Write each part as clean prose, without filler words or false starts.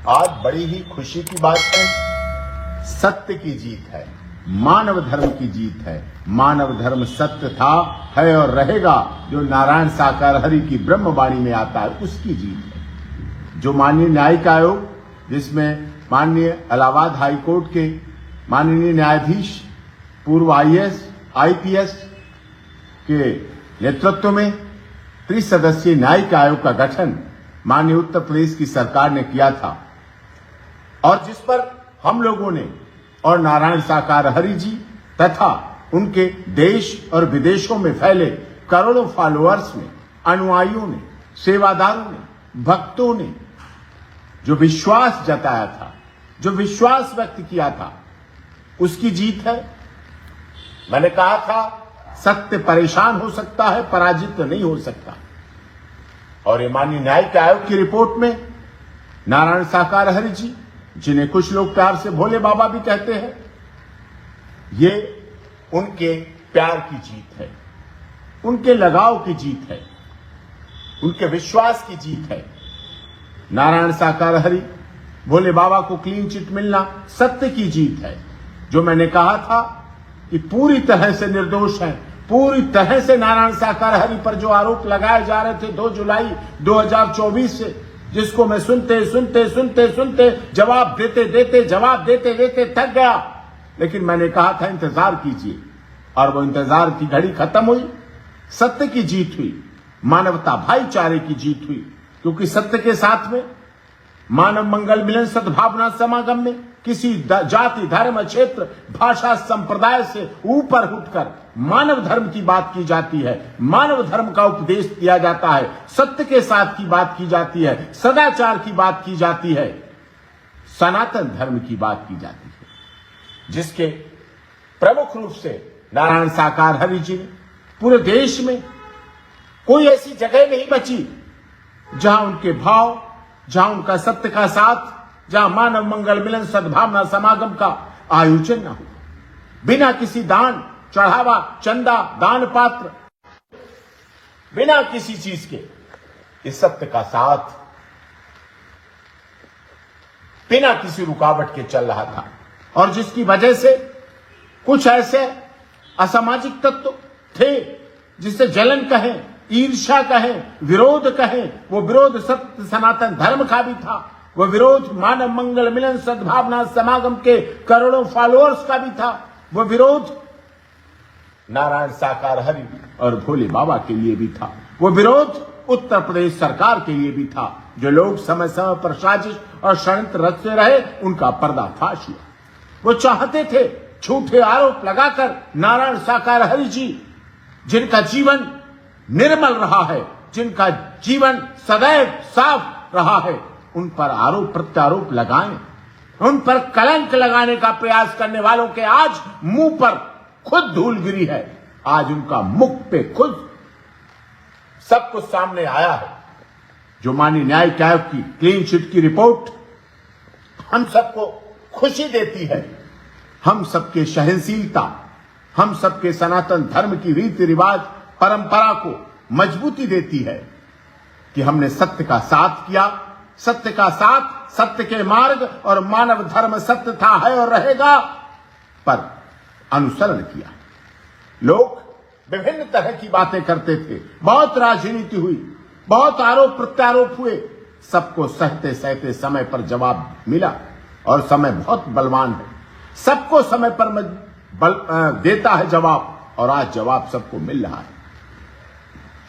आज बड़ी ही खुशी की बात है, सत्य की जीत है, मानव धर्म की जीत है। मानव धर्म सत्य था, है और रहेगा, जो नारायण साकार हरि की ब्रह्मवाणी में आता है, उसकी जीत है। जो माननीय न्यायिक आयोग, जिसमें माननीय इलाहाबाद हाई कोर्ट के माननीय न्यायाधीश पूर्व IAS IPS के नेतृत्व में त्रिसदस्यीय न्यायिक आयोग का गठन माननीय उत्तर प्रदेश की सरकार ने किया था, और जिस पर हम लोगों ने और नारायण साकार हरि जी तथा उनके देश और विदेशों में फैले करोड़ों फॉलोअर्स ने, अनुयायियों ने, सेवादारों ने, भक्तों ने जो विश्वास जताया था, जो विश्वास व्यक्त किया था, उसकी जीत है। मैंने कहा था सत्य परेशान हो सकता है, पराजित नहीं हो सकता। और ये माननीय न्यायिक आयोग की रिपोर्ट में नारायण साकार हरि जी, जिन्हें कुछ लोग प्यार से भोले बाबा भी कहते हैं, ये उनके प्यार की जीत है, उनके लगाव की जीत है, उनके विश्वास की जीत है। नारायण साकार हरि भोले बाबा को क्लीन चिट मिलना सत्य की जीत है। जो मैंने कहा था कि पूरी तरह से निर्दोष हैं, पूरी तरह से नारायण साकार हरि पर जो आरोप लगाए जा रहे थे 2 जुलाई 2024 से, जिसको मैं सुनते जवाब देते थक गया, लेकिन मैंने कहा था इंतजार कीजिए, और वो इंतजार की घड़ी खत्म हुई। सत्य की जीत हुई, मानवता भाईचारे की जीत हुई, क्योंकि सत्य के साथ में मानव मंगल मिलन सद्भावना समागम में किसी जाति, धर्म, क्षेत्र, भाषा, संप्रदाय से ऊपर उठकर मानव धर्म की बात की जाती है, मानव धर्म का उपदेश दिया जाता है, सत्य के साथ की बात की जाती है, सदाचार की बात की जाती है, सनातन धर्म की बात की जाती है, जिसके प्रमुख रूप से नारायण साकार हरि जी ने पूरे देश में कोई ऐसी जगह नहीं बची जहां उनके भाव, जहां उनका सत्य का साथ, जहां मानव मंगल मिलन सद्भावना समागम का आयोजन न हो, बिना किसी दान, चढ़ावा, चंदा, दान पात्र, बिना किसी चीज के इस सत्य का साथ बिना किसी रुकावट के चल रहा था। और जिसकी वजह से कुछ ऐसे असामाजिक तत्व थे, जिसे जलन कहें, ईर्ष्या कहें, विरोध कहें, वो विरोध सत्य सनातन धर्म का भी था, वो विरोध मानव मंगल मिलन सद्भावना समागम के करोड़ों फॉलोअर्स का भी था, वो विरोध नारायण साकार हरि और भोले बाबा के लिए भी था, वो विरोध उत्तर प्रदेश सरकार के लिए भी था। जो लोग समय समय पर साजिश और षड्यंत्र रचते रहे, उनका पर्दाफाश हुआ। वो चाहते थे झूठे आरोप लगाकर नारायण साकार हरि जी, जिनका जीवन निर्मल रहा है, जिनका जीवन सदैव साफ रहा है, उन पर आरोप प्रत्यारोप लगाएं, उन पर कलंक लगाने का प्रयास करने वालों के आज मुंह पर खुद धूल गिरी है। आज उनका मुख पे खुद सब कुछ सामने आया है। जो माननीय न्यायिक आयोग की क्लीन चिट की रिपोर्ट हम सबको खुशी देती है, हम सबके सहनशीलता, हम सबके सनातन धर्म की रीति रिवाज परंपरा को मजबूती देती है कि हमने सत्य का साथ किया, सत्य का साथ, सत्य के मार्ग और मानव धर्म सत्य था, है और रहेगा पर अनुसरण किया। लोग विभिन्न तरह की बातें करते थे, बहुत राजनीति हुई, बहुत आरोप प्रत्यारोप हुए, सबको सहते सहते समय पर जवाब मिला। और समय बहुत बलवान है, सबको समय पर देता है जवाब, और आज जवाब सबको मिल रहा है।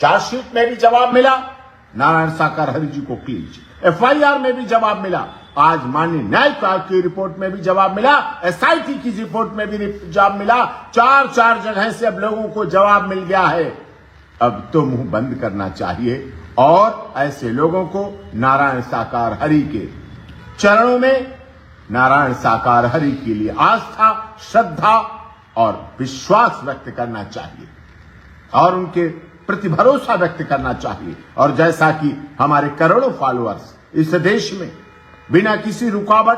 चार्जशीट में भी जवाब मिला, नारायण साकार हरि जी को क्लीन चिट, FIR में भी जवाब मिला, आज माननीय न्यायिक आयोग की रिपोर्ट में भी जवाब मिला, SIT की रिपोर्ट में भी जवाब मिला। 4 जगह से अब लोगों को जवाब मिल गया है। अब तो मुंह बंद करना चाहिए और ऐसे लोगों को नारायण साकार हरि के चरणों में, नारायण साकार हरि के लिए आस्था, श्रद्धा और विश्वास व्यक्त करना चाहिए, और उनके प्रति भरोसा व्यक्त करना चाहिए। और जैसा कि हमारे करोड़ों फॉलोअर्स इस देश में बिना किसी रुकावट,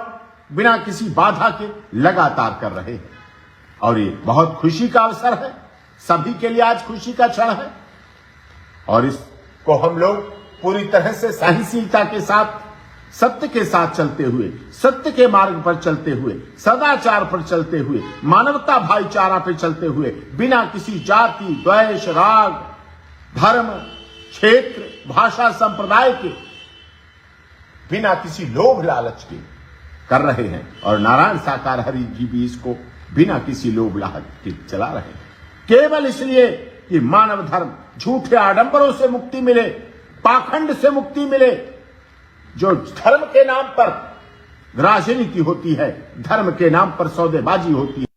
बिना किसी बाधा के लगातार कर रहे हैं, और ये बहुत खुशी का अवसर है, सभी के लिए आज खुशी का क्षण है। और इसको हम लोग पूरी तरह से सहनशीलता के साथ सत्य के साथ चलते हुए, सत्य के मार्ग पर चलते हुए, सदाचार पर चलते हुए, मानवता भाईचारा पर चलते हुए, बिना किसी जाति, द्वेष, राग, धर्म, क्षेत्र, भाषा, संप्रदाय के, बिना किसी लोभ लालच के कर रहे हैं। और नारायण साकार हरि जी भी इसको बिना किसी लोभ लालच के चला रहे हैं, केवल इसलिए कि मानव धर्म, झूठे आडंबरों से मुक्ति मिले, पाखंड से मुक्ति मिले। जो धर्म के नाम पर राजनीति होती है, धर्म के नाम पर सौदेबाजी होती है,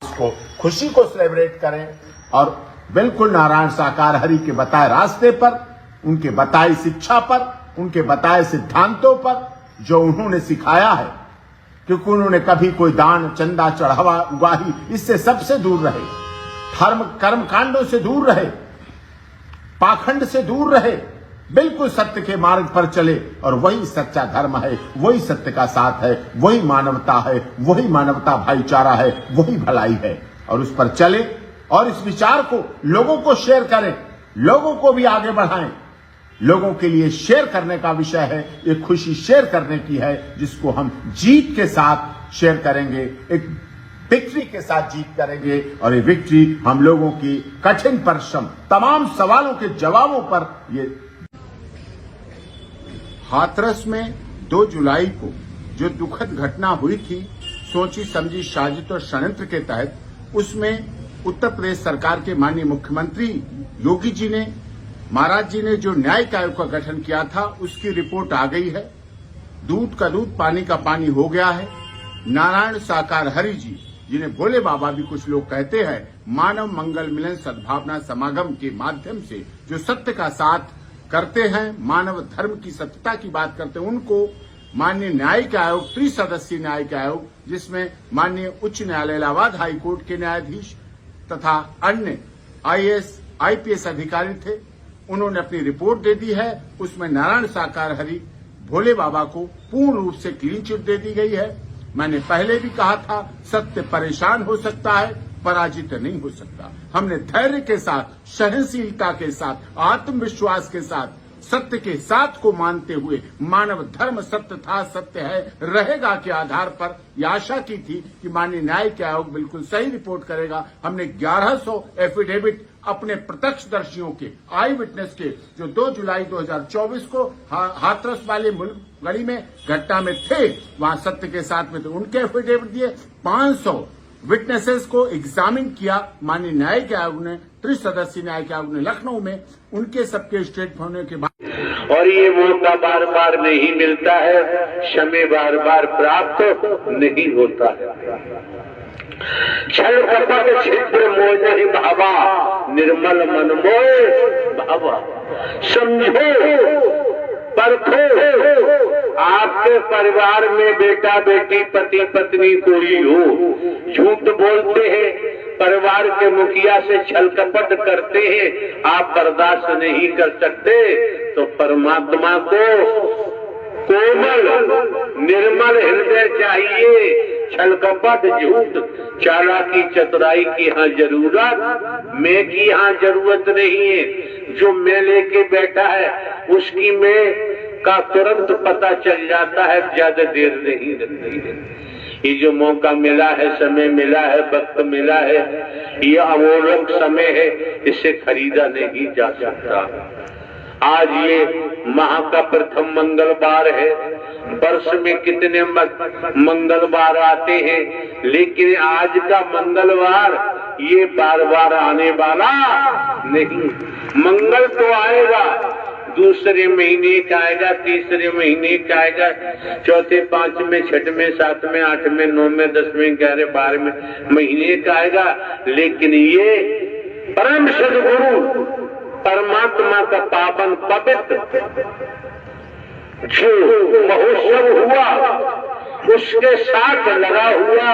उसको खुशी को सेलिब्रेट करें और बिल्कुल नारायण साकार हरि के बताए रास्ते पर, उनके बताई शिक्षा पर, उनके बताए सिद्धांतों पर, जो उन्होंने सिखाया है, क्योंकि उन्होंने कभी कोई दान, चंदा, चढ़ावा, उगाही, इससे सबसे दूर रहे, धर्म कर्म कांडों से दूर रहे, पाखंड से दूर रहे, बिल्कुल सत्य के मार्ग पर चले। और वही सच्चा धर्म है, वही सत्य का साथ है, वही मानवता है, वही मानवता भाईचारा है, वही भलाई है। और उस पर चले और इस विचार को लोगों को शेयर करें, लोगों को भी आगे बढ़ाएं। लोगों के लिए शेयर करने का विषय है, एक खुशी शेयर करने की है, जिसको हम जीत के साथ शेयर करेंगे, एक विक्ट्री के साथ जीत करेंगे। और ये विक्ट्री हम लोगों की कठिन परिश्रम, तमाम सवालों के जवाबों पर। ये हाथरस में 2 जुलाई को जो दुखद घटना हुई थी, सोची समझी साजिश और षड्यंत्र के तहत, उसमें उत्तर प्रदेश सरकार के माननीय मुख्यमंत्री योगी जी ने, महाराज जी ने जो न्यायिक आयोग का गठन किया था, उसकी रिपोर्ट आ गई है। दूध का दूध, पानी का पानी हो गया है। नारायण साकार हरि जी, जिन्हें भोले बाबा भी कुछ लोग कहते हैं, मानव मंगल मिलन सद्भावना समागम के माध्यम से जो सत्य का साथ करते हैं, मानव धर्म की सत्यता की बात करते हैं, उनको माननीय न्यायिक आयोग, त्रिसदस्यीय न्यायिक आयोग, जिसमें माननीय उच्च न्यायालय इलाहाबाद हाईकोर्ट के न्यायाधीश तथा अन्य IAS IPS अधिकारी थे, उन्होंने अपनी रिपोर्ट दे दी है। उसमें नारायण साकार हरि भोले बाबा को पूर्ण रूप से क्लीन चिट दे दी गई है। मैंने पहले भी कहा था, सत्य परेशान हो सकता है, पराजित नहीं हो सकता। हमने धैर्य के साथ, सहनशीलता के साथ, आत्मविश्वास के साथ, सत्य के साथ को मानते हुए, मानव धर्म सत्य था, सत्य है, रहेगा के आधार पर यह आशा की थी कि माननीय न्यायिक आयोग बिल्कुल सही रिपोर्ट करेगा। हमने 1100 एफिडेविट अपने प्रत्यक्षदर्शियों के, आई विटनेस के, जो 2 जुलाई 2024 को हाथरस वाले गली में घटना में थे, वहां सत्य के साथ में थे, उनके एफिडेविट दिए। 500 विटनेसेस को एग्जामिन किया माननीय न्यायिक आयोग ने, त्रिसदस्यीय न्यायिक आयोग ने लखनऊ में, उनके सबके स्टेट होने के बाद। और ये मौका बार बार नहीं मिलता है, समय बार बार प्राप्त नहीं होता है। छल कपट छिद्र मोह नहीं भावा, निर्मल मन मोह भावा। समझो परखो, आपके परिवार में बेटा बेटी, पति पत्नी कोई हो, झूठ बोलते हैं, परिवार के मुखिया से छल कपट करते हैं, आप बर्दाश्त नहीं कर सकते, तो परमात्मा को कोमल निर्मल हृदय चाहिए। छल कपट झूठ चालाकी चतुराई की यहाँ जरूरत, मैं की यहाँ जरूरत नहीं है। जो मैं लेके बैठा है उसकी मैं का तुरंत पता चल जाता है, ज्यादा देर नहीं लगती है। ये जो मौका मिला है, समय मिला है, वक्त मिला है, ये अमोलक समय है, इसे खरीदा नहीं जा सकता। आज ये माह का प्रथम मंगलवार है। वर्ष में कितने मंगलवार आते हैं, लेकिन आज का मंगलवार ये बार बार आने वाला नहीं। मंगल तो आएगा, दूसरे महीने का आएगा, तीसरे महीने का आएगा, चौथे, पांचवें, छठवें, सातवें, आठवें, नौवें, 10वें, 11वें, 12वें महीने का आएगा। लेकिन ये परम सद्गुरु परमात्मा का पावन पवित्र जो महोत्सव हुआ, उसके साथ लगा हुआ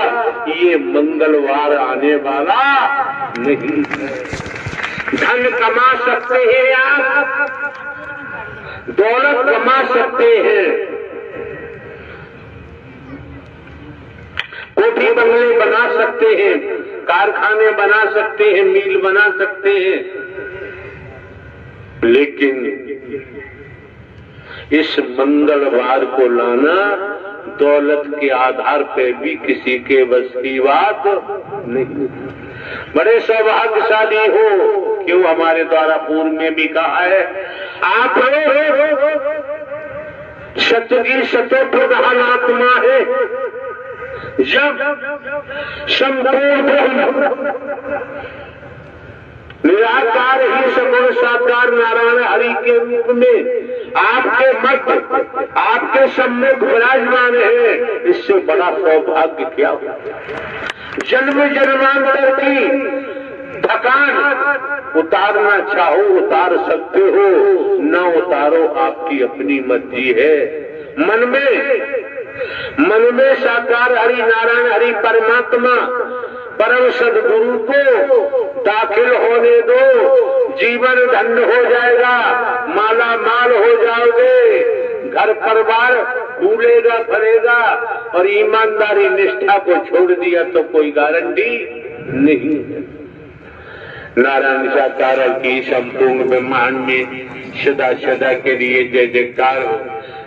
ये मंगलवार आने वाला नहीं। धन कमा सकते हैं आप, दौलत कमा सकते हैं, कोठी बंगले बना सकते हैं, कारखाने बना सकते हैं, मील बना सकते हैं, लेकिन इस मंगलवार को लाना दौलत के आधार पे भी किसी के बस की बात नहीं। बड़े सौभाग्यशाली हो, क्यों हमारे द्वारा पूर्व में भी कहा है, आप सत्य की सतो प्रधान आत्मा है। जब संपूर्ण निराकार ही सगुण साकार नारायण हरि के रूप में आपके मध्य, आपके सम्मुख विराजमान है, इससे बड़ा सौभाग्य क्या हो। जन्म जन्मांतर की थकान उतारना चाहो उतार सकते हो, न उतारो आपकी अपनी मर्जी है। मन में साकार हरि नारायण हरि परमात्मा परम सदगुरु को दाखिल होने दो, जीवन धन्य हो जाएगा, माला माल हो जाओगे, घर परिवार फूलेगा फलेगा, और ईमानदारी निष्ठा को छोड़ दिया तो कोई गारंटी नहीं है। नारायण साकार की संपूर्ण ब्रह्मांड में सदा सदा के लिए जय जयकार हो।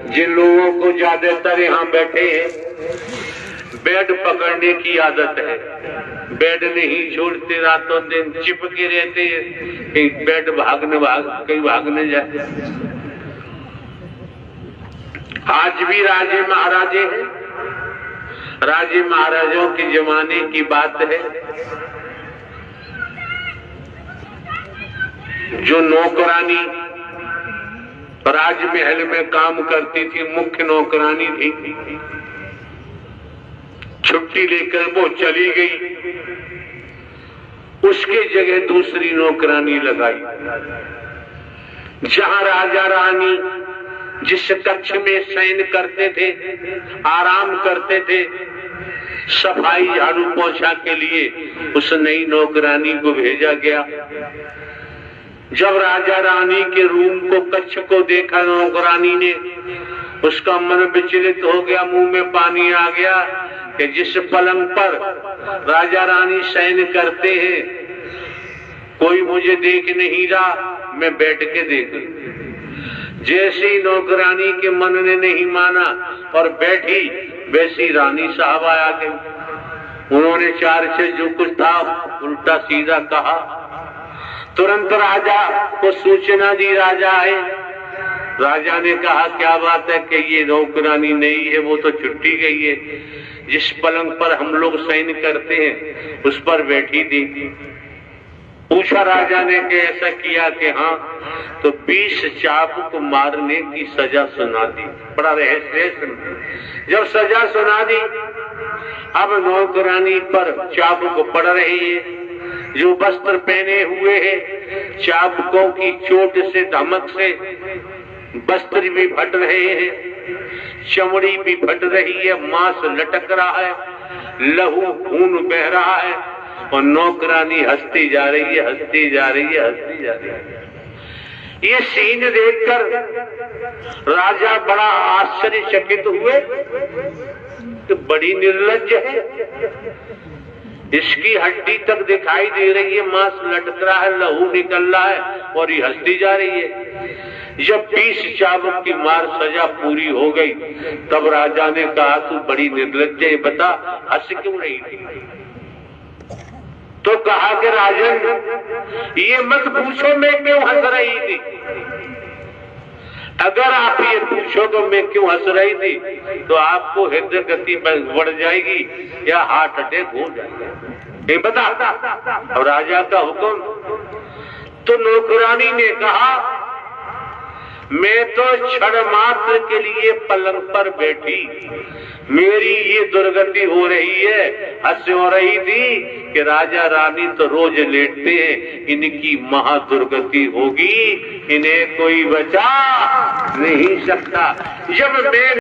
जिन लोगों को ज्यादातर यहाँ बैठे हैं बेड पकड़ने की आदत है, बेड नहीं छोड़ते, रातों दिन चिपके रहते हैं, कहीं बेड कहीं भागने जाए। आज भी राजे महाराजे हैं, राजे महाराजों के जमाने की बात है। जो नौकरानी राजमहल में काम करती थी, मुख्य नौकरानी थी, छुट्टी लेकर वो चली गई, उसके जगह दूसरी नौकरानी लगाई। जहां राजा रानी जिस कक्ष में शयन करते थे, आराम करते थे, सफाई झाड़ू पोछा के लिए उस नई नौकरानी को भेजा गया। जब राजा रानी के रूम को, कक्ष को देखा नौकरानी ने, उसका मन विचलित हो गया, मुंह में पानी आ गया कि जिस पलंग पर राजा रानी शयन करते हैं कोई मुझे देख नहीं रहा, मैं बैठ के देख लूं। जैसे ही नौकरानी के मन ने नहीं माना और बैठी, वैसी रानी साहब आ गई। उन्होंने चार से जो कुछ था उल्टा सीधा कहा। तुरंत राजा को सूचना दी, राजा आए। राजा ने कहा क्या बात है कि ये नौकरानी नहीं है, वो तो छुट्टी गई है, जिस पलंग पर हम लोग शयन करते हैं उस पर बैठी थी। पूछा राजा ने कि ऐसा किया कि हाँ, तो 20 चाबुक मारने की सजा सुना दी। बड़ा रहस्य। जब सजा सुना दी, अब नौकरानी पर चाबुक पड़ रही है। जो वस्त्र पहने हुए हैं, चाबुकों की चोट से, धमक से वस्त्र भी फट रहे हैं, चमड़ी भी फट रही है, मांस लटक रहा है, लहू खून बह रहा है, और नौकरानी हंसती जा रही है, हंसती जा रही है, हंसती जा रही है। ये सीन देखकर राजा बड़ा आश्चर्यचकित हुए कि बड़ी निर्लज्ज है, इसकी हड्डी तक दिखाई दे रही है, मांस लटक रहा है, लहू निकल रहा है, और ये हंसती जा रही है। जब 20 चाबुक की मार सजा पूरी हो गई, तब राजा ने कहा तू बड़ी निर्लज्ज है, बता हंस क्यों रही थी? तो कहा कि राजन ये मत पूछो मैं क्यों हंस रही थी। अगर आप ये पूछो तो मैं क्यों हंस रही थी, तो आपको हृदय गति बढ़ जाएगी या हार्ट अटैक हो जाएगा। ये बता। अब राजा का हुक्म। तो नौकरानी ने कहा मैं तो क्षण मात्र के लिए पलंग पर बैठी, मेरी ये दुर्गति हो रही है। हंस हो रही थी कि राजा रानी तो रोज लेटते हैं, इनकी महादुर्गति होगी, इन्हें कोई बचा नहीं सकता। जब मैं